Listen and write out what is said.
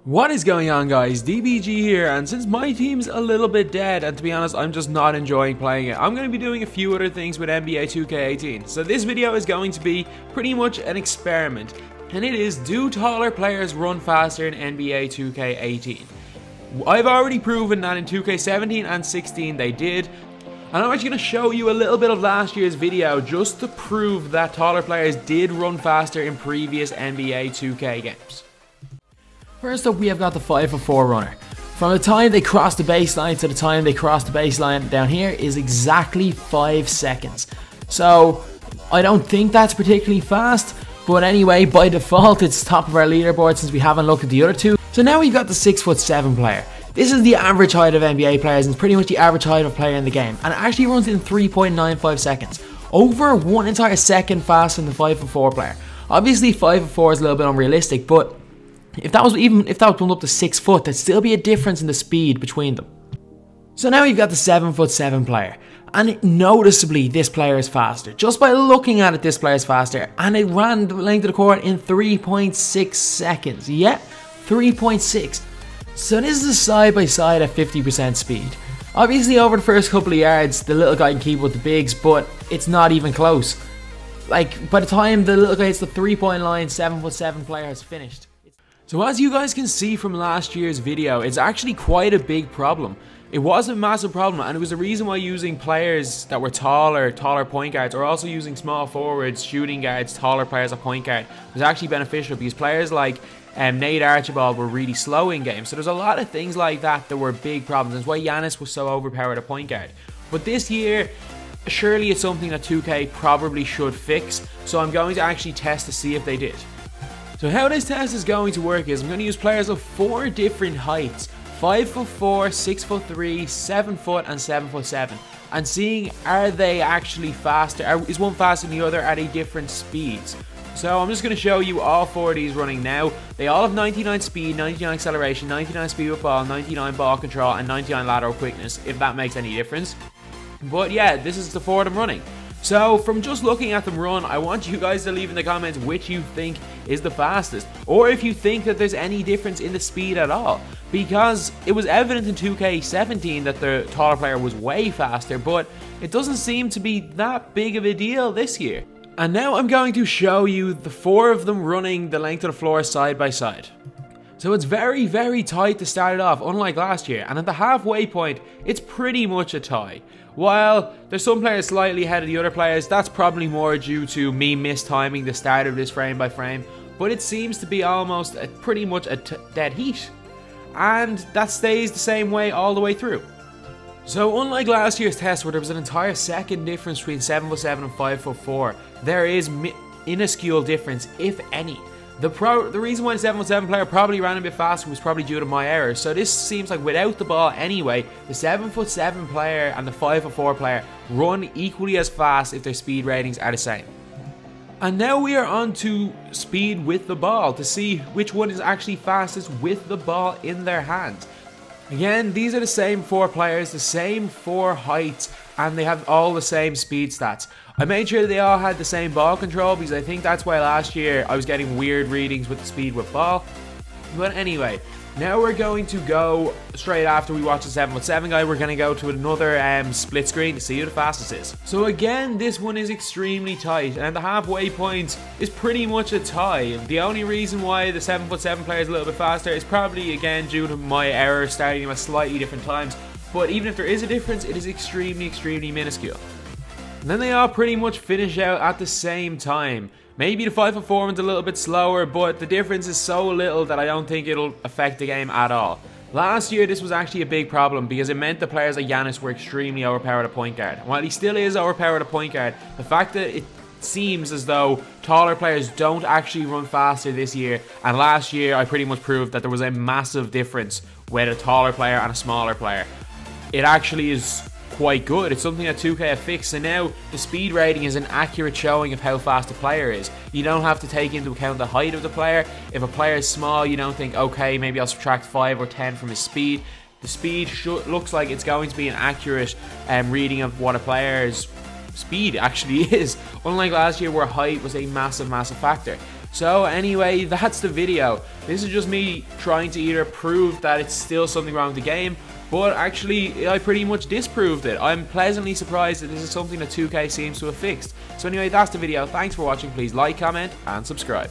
What is going on, guys? DBG here, and since my team's a little bit dead, and to be honest I'm just not enjoying playing it, I'm going to be doing a few other things with NBA 2K18. So this video is going to be pretty much an experiment, and it is, do taller players run faster in NBA 2K18? I've already proven that in 2K17 and 16 they did, and I'm actually going to show you a little bit of last year's video just to prove that taller players did run faster in previous NBA 2K games. First up, we have got the 5'4" runner. From the time they cross the baseline to the time they cross the baseline down here is exactly 5 seconds. So I don't think that's particularly fast, but anyway, by default it's top of our leaderboard since we haven't looked at the other two. So now we've got the 6'7" player. This is the average height of NBA players and it's pretty much the average height of a player in the game, and it actually runs in 3.95 seconds. Over 1 entire second faster than the 5'4" player. Obviously 5'4" is a little bit unrealistic, but if that was bumped up to 6 foot, there'd still be a difference in the speed between them. So now you've got the 7'7" player, and noticeably this player is faster. Just by looking at it, this player is faster, and it ran the length of the court in 3.6 seconds. Yeah, 3.6. So this is a side by side at 50% speed. Obviously over the first couple of yards, the little guy can keep with the bigs, but it's not even close. Like, by the time the little guy hits the 3-point line, 7'7" player has finished. So as you guys can see from last year's video, it's actually quite a big problem. It was a massive problem, and it was the reason why using players that were taller point guards, or also using small forwards, shooting guards, taller players at point guard was actually beneficial, because players like Nate Archibald were really slow in games. So there's a lot of things like that that were big problems. That's why Giannis was so overpowered at point guard. But this year, surely it's something that 2K probably should fix, so I'm going to actually test to see if they did. So how this test is going to work is I'm going to use players of 4 different heights: 5'4", 6'3", 7 foot, and 7'7", and seeing are they actually faster? Is one faster than the other at a different speeds? So I'm just going to show you all 4 of these running now. They all have 99 speed, 99 acceleration, 99 speed with ball, 99 ball control, and 99 lateral quickness, if that makes any difference. But yeah, this is the 4 of them running. So from just looking at them run, I want you guys to leave in the comments which you think is the fastest, or if you think that there's any difference in the speed at all, because it was evident in 2K17 that the taller player was way faster, but it doesn't seem to be that big of a deal this year. And now I'm going to show you the 4 of them running the length of the floor side by side. So it's very, very tight to start it off, unlike last year, and at the halfway point, it's pretty much a tie. While there's some players slightly ahead of the other players, that's probably more due to me mistiming the start of this frame by frame, but it seems to be almost pretty much a dead heat. And that stays the same way all the way through. So unlike last year's test where there was an entire second difference between 7'7" and 5'4", there is minuscule difference, if any. The reason why the 7'7" player probably ran a bit faster was probably due to my errors. So this seems like without the ball anyway, the 7'7" player and the 5'4" player run equally as fast if their speed ratings are the same. And now we are on to speed with the ball to see which one is actually fastest with the ball in their hands. Again, these are the same 4 players, the same 4 heights, and they have all the same speed stats. I made sure they all had the same ball control because I think that's why last year I was getting weird readings with the speed with ball. But anyway, now we're going to go straight after we watch the 7'7" guy. We're going to go to another split screen to see who the fastest is. So again, this one is extremely tight, and the halfway point is pretty much a tie. The only reason why the 7'7" player is a little bit faster is probably again due to my error starting them at slightly different times. But even if there is a difference, it is extremely, extremely minuscule. And then they all pretty much finish out at the same time. Maybe the 5'4" one's a little bit slower, but the difference is so little that I don't think it'll affect the game at all. Last year this was actually a big problem because it meant the players like Giannis were extremely overpowered at point guard. While he still is overpowered at point guard, the fact that it seems as though taller players don't actually run faster this year, and last year I pretty much proved that there was a massive difference with a taller player and a smaller player. It actually is quite good. It's something that 2K have fixed, and now the speed rating is an accurate showing of how fast a player is. You don't have to take into account the height of the player. If a player is small, you don't think, okay, maybe I'll subtract 5 or 10 from his speed. The speed looks like it's going to be an accurate reading of what a player's speed actually is, unlike last year where height was a massive factor. So anyway, that's the video. This is just me trying to either prove that it's still something wrong with the game, but actually I pretty much disproved it. I'm pleasantly surprised that this is something that 2K seems to have fixed. So anyway, that's the video. Thanks for watching. Please like, comment, and subscribe.